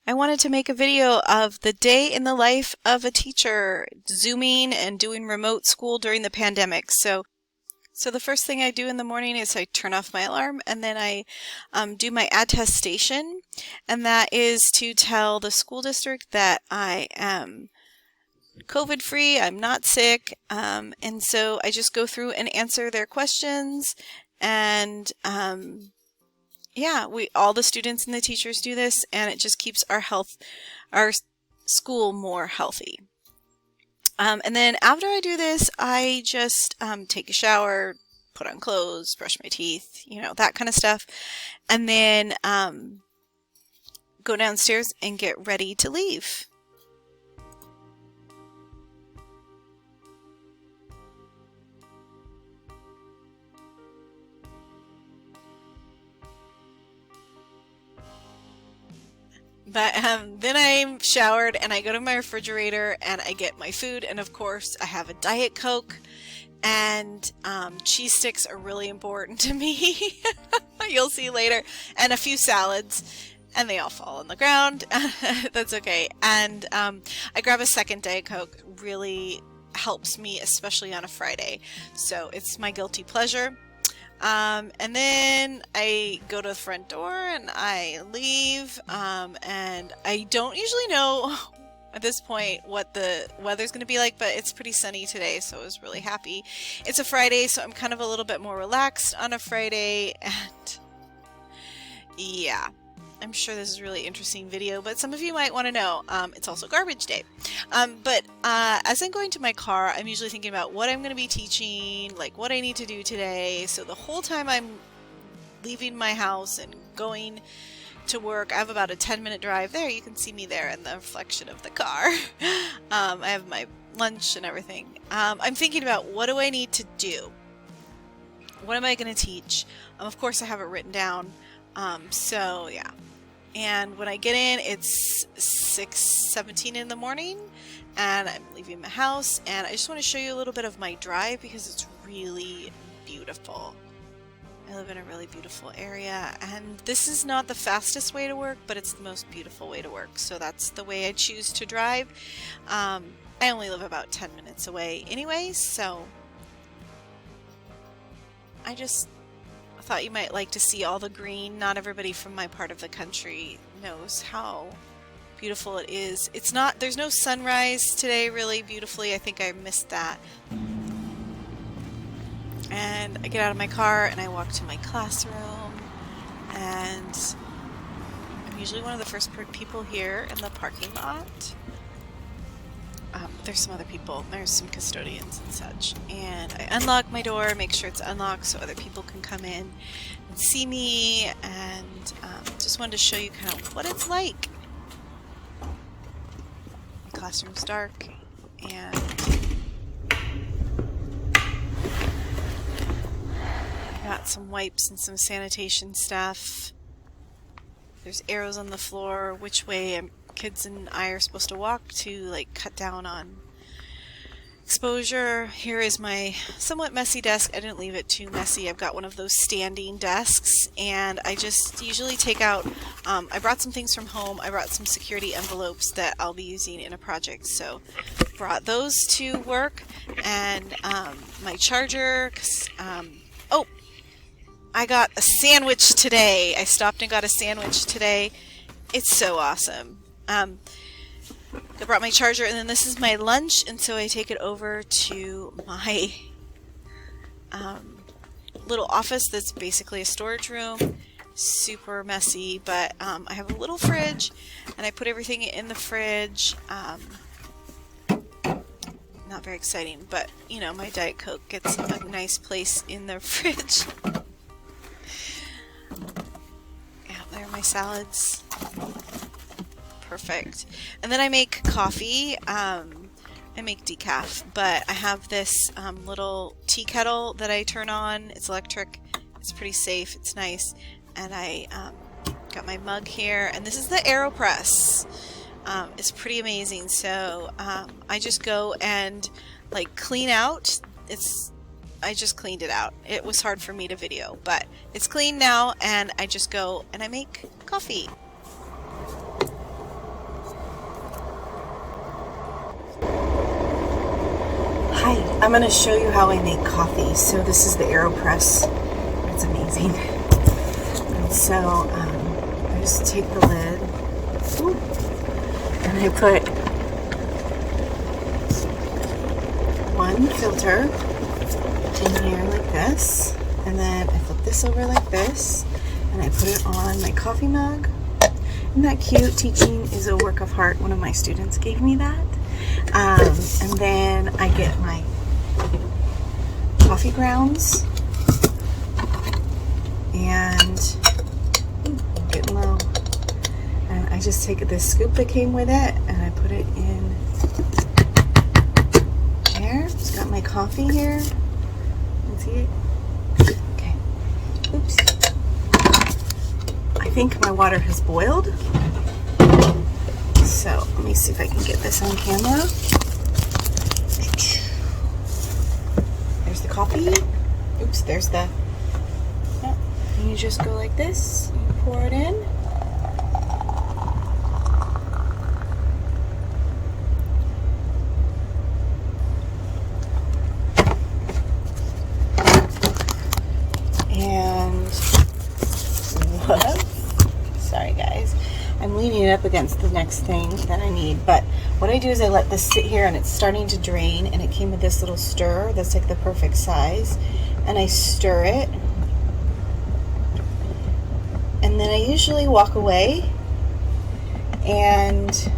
I wanted to make a video of the day in the life of a teacher, Zooming and doing remote school during the pandemic. So the first thing I do in the morning is I turn off my alarm and then I do my attestation, and that is to tell the school district that I am COVID free, I'm not sick, and so I just go through and answer their questions, and yeah, all the students and the teachers do this, and it just keeps our school more healthy. And then after I do this, I just take a shower, put on clothes, brush my teeth, that kind of stuff, and then go downstairs and get ready to leave. But then I'm showered and I go to my refrigerator and I get my food, and of course I have a Diet Coke, and cheese sticks are really important to me. You'll see later, and a few salads, and they all fall on the ground. That's okay. And I grab a second Diet Coke. Really helps me, especially on a Friday. So it's my guilty pleasure. And then I go to the front door and I leave, and I don't usually know at this point what the weather's going to be like, but it's pretty sunny today, so I was really happy. It's a Friday, so I'm kind of a little bit more relaxed on a Friday, and yeah. I'm sure this is a really interesting video, but some of you might want to know. It's also garbage day. But as I'm going to my car, I'm usually thinking about what I'm going to be teaching, like what I need to do today. So the whole time I'm leaving my house and going to work, I have about a 10-minute drive there. You can see me there in the reflection of the car. I have my lunch and everything. I'm thinking about, what do I need to do? What am I going to teach? Of course, I have it written down. So yeah. And when I get in, it's 6:17 in the morning, and I'm leaving my house, and I just want to show you a little bit of my drive because it's really beautiful. I live in a really beautiful area, and this is not the fastest way to work, but it's the most beautiful way to work. So that's the way I choose to drive. I only live about 10 minutes away anyway, so I thought you might like to see all the green. Not everybody from my part of the country knows how beautiful it is. There's no sunrise today really beautifully. I think I missed that. And I get out of my car and I walk to my classroom, and I'm usually one of the first people here in the parking lot. There's some other people, there's some custodians and such, and I unlock my door, make sure it's unlocked so other people can come in and see me, and just wanted to show you kind of what it's like. My classroom's dark, and I got some wipes and some sanitation stuff. There's arrows on the floor which way kids and I are supposed to walk to, like, cut down on exposure. Here is my somewhat messy desk. I didn't leave it too messy. I've got one of those standing desks, and I just usually take out, I brought some things from home. I brought some security envelopes that I'll be using in a project, so brought those to work, and my charger, oh, I got a sandwich today. I stopped and got a sandwich today. It's so awesome. I brought my charger, and then this is my lunch, and so I take it over to my little office that's basically a storage room. Super messy, but I have a little fridge, and I put everything in the fridge. Not very exciting, but my Diet Coke gets a nice place in the fridge. Yeah, there are my salads. Perfect. And then I make coffee. I make decaf, but I have this little tea kettle that I turn on. It's electric. It's pretty safe. It's nice. And I got my mug here, and this is the AeroPress. It's pretty amazing. So I just go and clean out. I just cleaned it out. It was hard for me to video, but it's clean now, and I just go and I make coffee. I'm going to show you how I make coffee. So this is the AeroPress. It's amazing. And so I just take the lid, and I put one filter in here like this, and then I flip this over like this, and I put it on my coffee mug. Isn't that cute? Teaching is a work of art. One of my students gave me that. And then I get my coffee grounds, and I'm getting low. And I just take this scoop that came with it, and I put it in there. It's got my coffee here. You see it? Okay. Oops. I think my water has boiled. So let me see if I can get this on camera. There's the coffee. Oops, there's the... Yep. And you just go like this. You pour it in. And what? Sorry guys, I'm leaning it up against the next thing that I need, but what I do is I let this sit here, and it's starting to drain, and it came with this little stir that's like the perfect size, and I stir it, and then I usually walk away and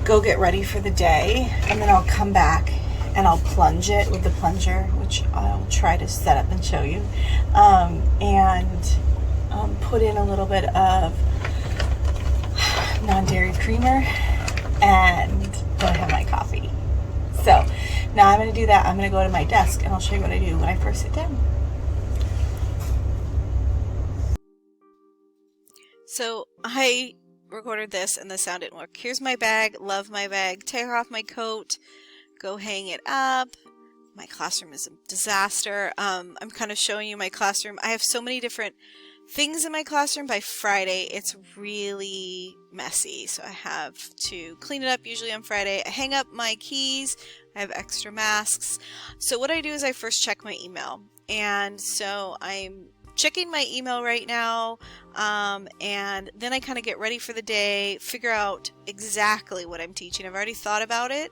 go get ready for the day, and then I'll come back and I'll plunge it with the plunger, which I'll try to set up and show you, and put in a little bit of non-dairy creamer, and then I have my coffee. So now I'm going to do that. I'm going to go to my desk, and I'll show you what I do when I first sit down. So I recorded this, and the sound didn't work. Here's my bag. Love my bag. Tear off my coat. Go hang it up. My classroom is a disaster. I'm kind of showing you my classroom. I have so many different things in my classroom. By Friday, it's really messy. So I have to clean it up usually on Friday. I hang up my keys. I have extra masks. So what I do is I first check my email. And so I'm checking my email right now, and then I kind of get ready for the day, figure out exactly what I'm teaching. I've already thought about it,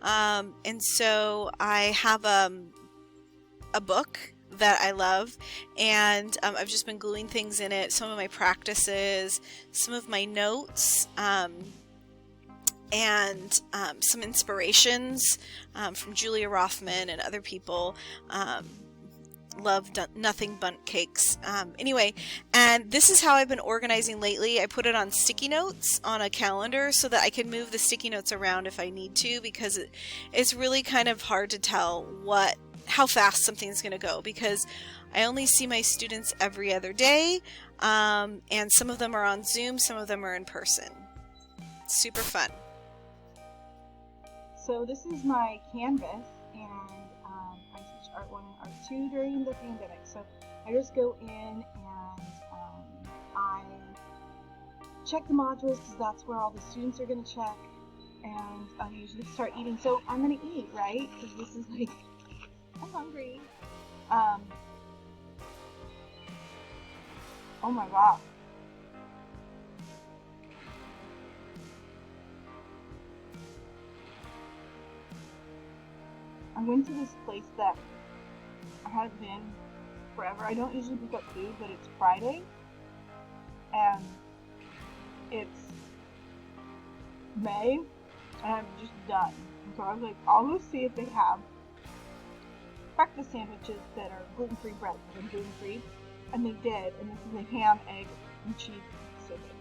and so I have a book that I love, and I've just been gluing things in it, some of my practices, some of my notes, and some inspirations from Julia Rothman and other people. Love Nothing Bundt Cakes. Anyway, and this is how I've been organizing lately. I put it on sticky notes on a calendar so that I can move the sticky notes around if I need to, because it's really kind of hard to tell how fast something's going to go, because I only see my students every other day, and some of them are on Zoom, some of them are in person. Super fun. So this is my Canvas, and I teach Art 1 and Art 2 during the pandemic. So I just go in and I check the modules, because that's where all the students are going to check, and I usually start eating. So I'm going to eat, right? Because this is like, I'm hungry. Oh my god. I went to this place that I haven't been forever. I don't usually pick up food, but it's Friday, and it's May, and I'm just done. And so I was like, I'll go see if they have breakfast sandwiches that are gluten-free bread, because I'm gluten-free, and they did, and this is a ham, egg, and cheese sandwich.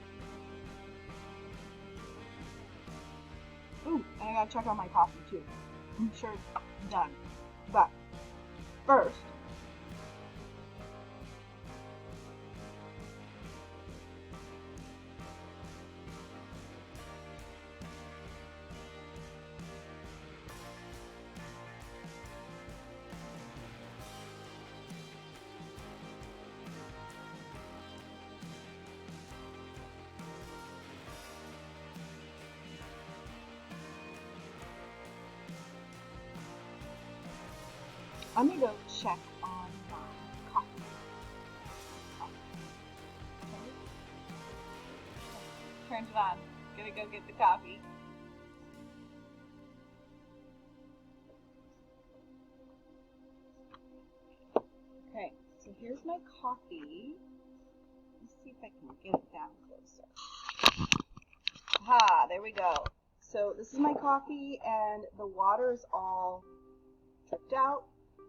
Ooh, and I gotta check on my coffee too. I'm sure it's done. But first, I'm gonna go check on my coffee. Okay. Turned it on. Gonna go get the coffee. Okay, so here's my coffee. Let's see if I can get it down closer. Ah, there we go. So this is my coffee, and the water is all tripped out.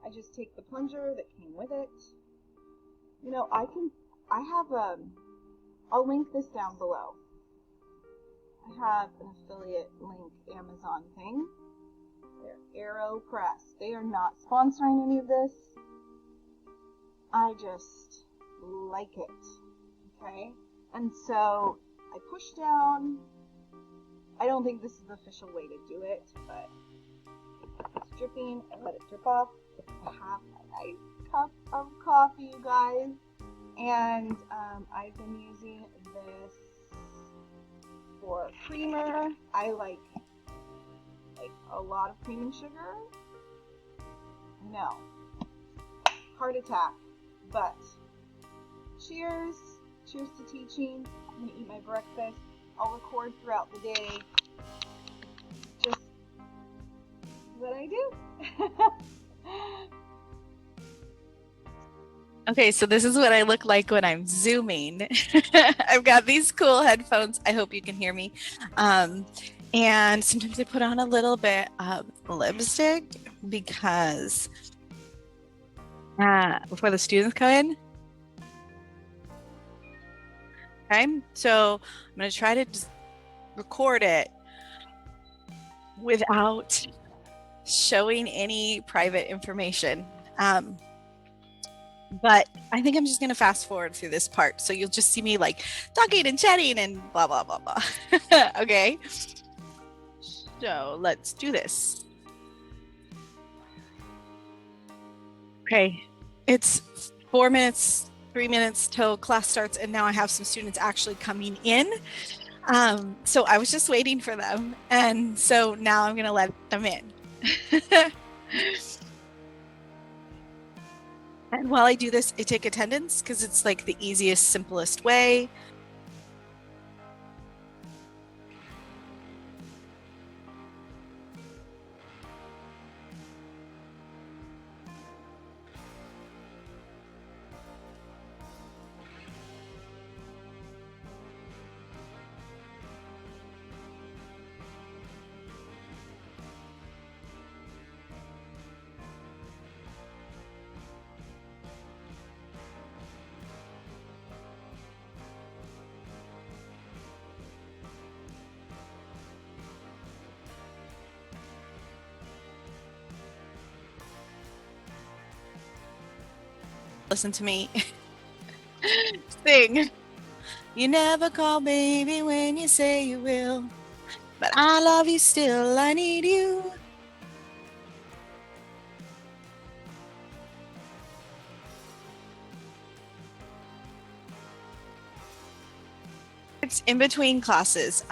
I just take the plunger that came with it. You know, I'll link this down below. I have an affiliate link Amazon thing. They're AeroPress. They are not sponsoring any of this. I just like it. Okay? And so I push down. I don't think this is the official way to do it, but it's dripping. I let it drip off. I have a nice cup of coffee, you guys. And I've been using this for creamer. I like a lot of cream and sugar. No. Heart attack. But cheers. Cheers to teaching. I'm going to eat my breakfast. I'll record throughout the day. Just what I do. Okay, so this is what I look like when I'm Zooming. I've got these cool headphones. I hope you can hear me. And sometimes I put on a little bit of lipstick because before the students come in. Okay, so I'm going to try to just record it without showing any private information. But I think I'm just going to fast forward through this part. So you'll just see me like talking and chatting and blah, blah, blah, blah. Okay. So let's do this. Okay. It's 4 minutes, 3 minutes till class starts. And now I have some students actually coming in. So I was just waiting for them. And so now I'm going to let them in. And while I do this, I take attendance because it's like the easiest, simplest way. Listen to me sing. You never call baby when you say you will, but I love you still, I need you. It's in between classes.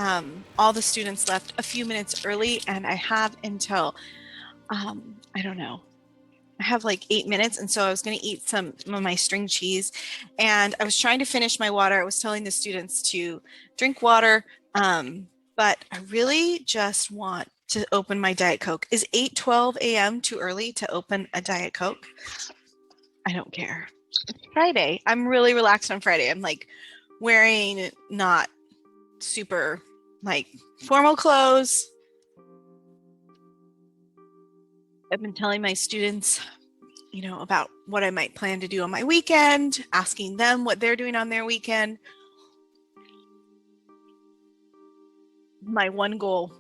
All the students left a few minutes early and I have until, I don't know, I have like 8 minutes. And so I was going to eat some of my string cheese and I was trying to finish my water. I was telling the students to drink water, but I really just want to open my Diet Coke. Is 8:12 a.m. too early to open a Diet Coke? I don't care. It's Friday. I'm really relaxed on Friday. I'm like wearing not super like formal clothes. I've been telling my students, you know, about what I might plan to do on my weekend, asking them what they're doing on their weekend. My one goal,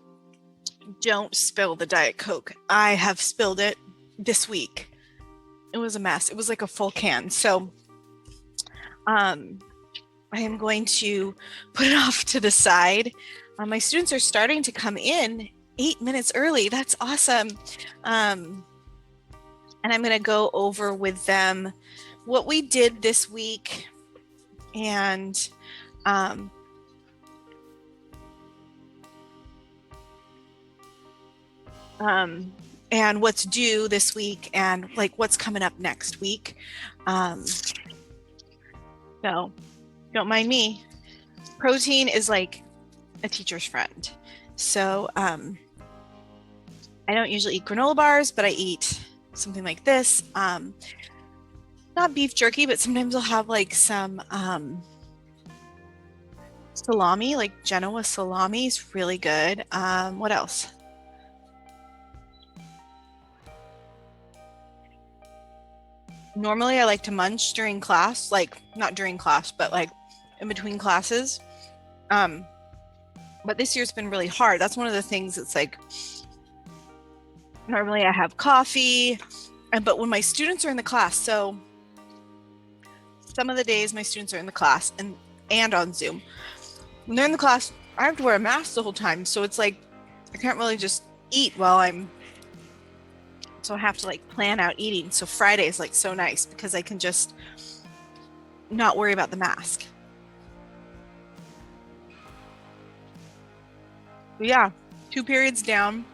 don't spill the Diet Coke. I have spilled it this week. It was a mess. It was like a full can. So I am going to put it off to the side. My students are starting to come in 8 minutes early. That's awesome. And I'm going to go over with them what we did this week and and what's due this week and like what's coming up next week. So don't mind me. Protein is like a teacher's friend. So I don't usually eat granola bars, but I eat something like this. Not beef jerky, but sometimes I'll have like some salami, like Genoa salami is really good. What else? Normally I like to munch during class, like not during class, but like in between classes. But this year's been really hard. That's one of the things that's like, normally I have coffee, but when my students are in the class, so some of the days my students are in the class and on Zoom. When they're in the class, I have to wear a mask the whole time. So it's like, I can't really just eat while so I have to like plan out eating. So Friday is like so nice because I can just not worry about the mask. But yeah, 2 periods down,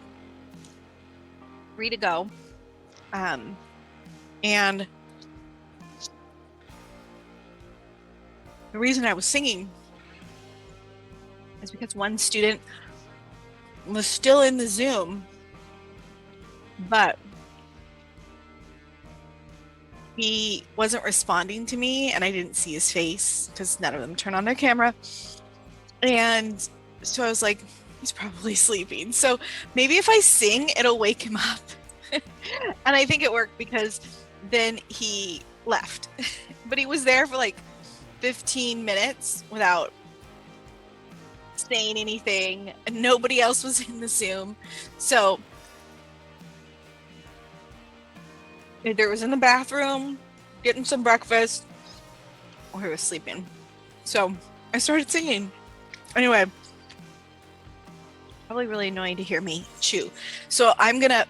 3 to go. And the reason I was singing is because one student was still in the Zoom, but he wasn't responding to me and I didn't see his face because none of them turn on their camera. And so I was like, he's probably sleeping. So maybe if I sing, it'll wake him up. And I think it worked because then he left. But he was there for like 15 minutes without saying anything. And nobody else was in the Zoom. So either it was in the bathroom, getting some breakfast, or he was sleeping. So I started singing. Anyway, probably really annoying to hear me chew. So I'm gonna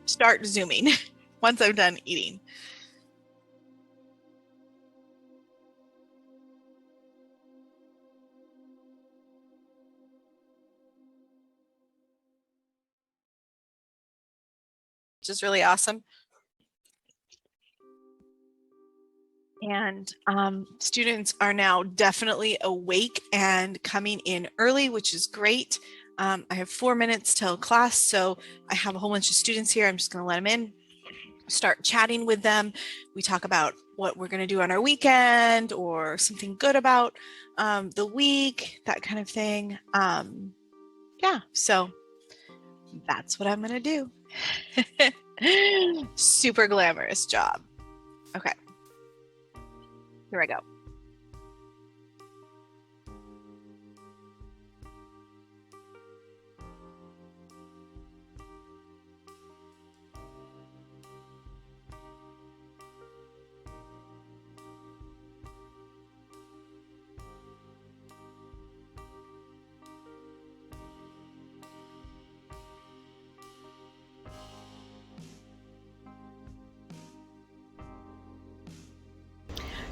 start Zooming once I'm done eating. Which is really awesome. And students are now definitely awake and coming in early, which is great. I have 4 minutes till class, so I have a whole bunch of students here. I'm just going to let them in, start chatting with them. We talk about what we're going to do on our weekend or something good about the week, that kind of thing. Yeah, so that's what I'm going to do. Super glamorous job. Okay. Here I go.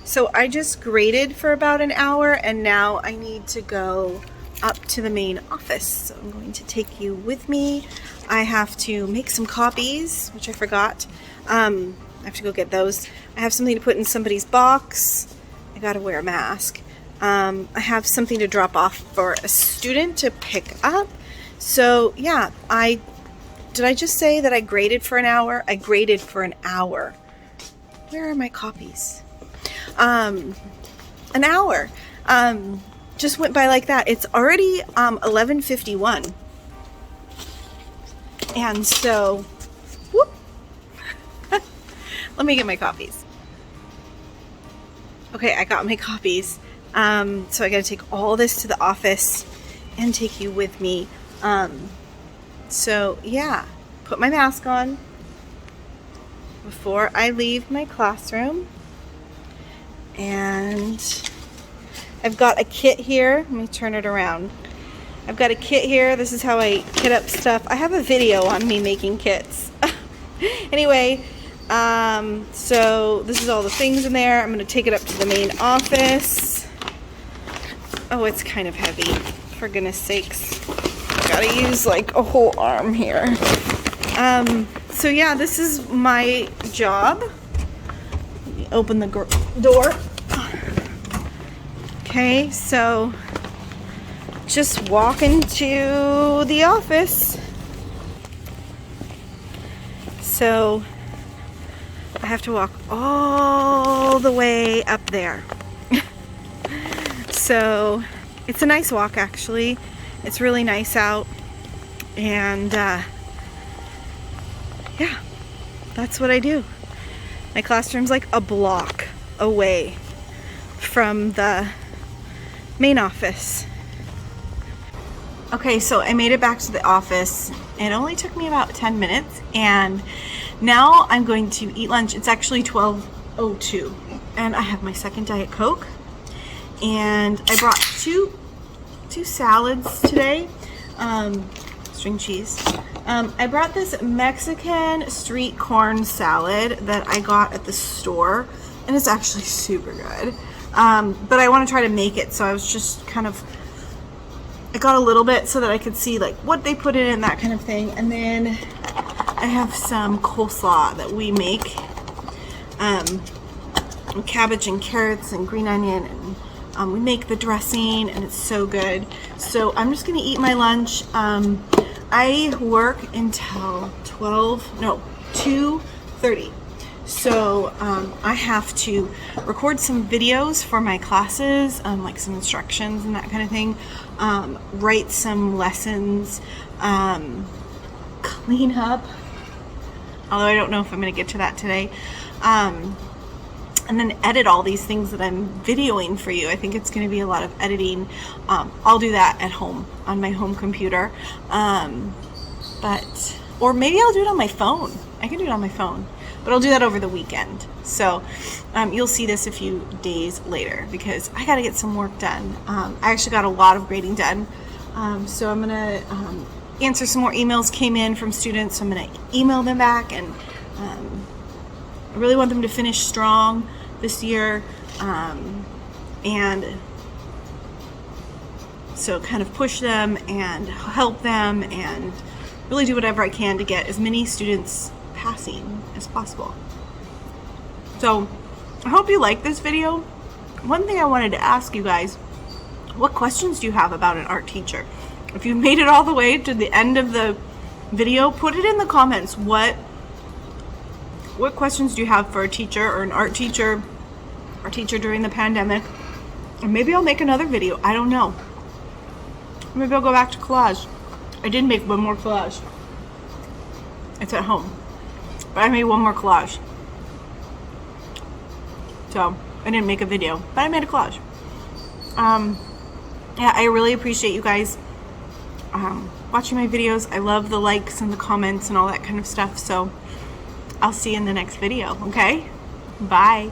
So I just graded for about an hour and now I need to go up to the main office. So I'm going to take you with me. I have to make some copies, which I forgot. I have to go get those. I have something to put in somebody's box. I gotta wear a mask. I have something to drop off for a student to pick up. So yeah, did I just say that I graded for an hour? I graded for an hour. Where are my copies? An hour just went by like that. It's already 11:51, and so whoop. Let me get my copies. Okay, I got my copies. So I gotta take all this to the office and take you with me. So yeah, put my mask on before I leave my classroom. And I've got a kit here. Let me turn it around. I've got a kit here. This is how I kit up stuff. I have a video on me making kits. Anyway, so this is all the things in there. I'm going to take it up to the main office. Oh, it's kind of heavy, for goodness sakes. Gotta use like a whole arm here. So yeah, this is my job. Open the door. Okay, so just walk into the office. So I have to walk all the way up there. So it's a nice walk actually. It's really nice out. And yeah, that's what I do. My classroom's like a block away from the main office. Okay, so I made it back to the office. It only took me about 10 minutes, and now I'm going to eat lunch. It's actually 12:02, and I have my second Diet Coke, and I brought two salads today, string cheese. I brought this Mexican street corn salad that I got at the store, and it's actually super good. But I want to try to make it, so I was just kind of, I got a little bit so that I could see like what they put in it and that kind of thing. And then I have some coleslaw that we make, with cabbage and carrots and green onion, and we make the dressing, and it's so good. So I'm just gonna eat my lunch. I work until 2:30. So I have to record some videos for my classes, like some instructions and that kind of thing, write some lessons, clean up, although I don't know if I'm going to get to that today, and then edit all these things that I'm videoing for you. I think it's going to be a lot of editing. I'll do that at home on my home computer, or maybe I'll do it on my phone. I can do it on my phone. But I'll do that over the weekend. So you'll see this a few days later because I got to get some work done. I actually got a lot of grading done. So I'm going to answer some more emails came in from students. So I'm going to email them back, and I really want them to finish strong this year. And so kind of push them and help them and really do whatever I can to get as many students passing as possible. So I hope you like this video. One thing I wanted to ask you guys, what questions do you have about an art teacher? If you made it all the way to the end of the video, put it in the comments. What questions do you have for a teacher or an art teacher or teacher during the pandemic? Or maybe I'll make another video. I don't know. Maybe I'll go back to collage. I did make one more collage. It's at home. But I made one more collage. So I didn't make a video, but I made a collage. Yeah, I really appreciate you guys watching my videos. I love the likes and the comments and all that kind of stuff. So I'll see you in the next video, okay? Bye.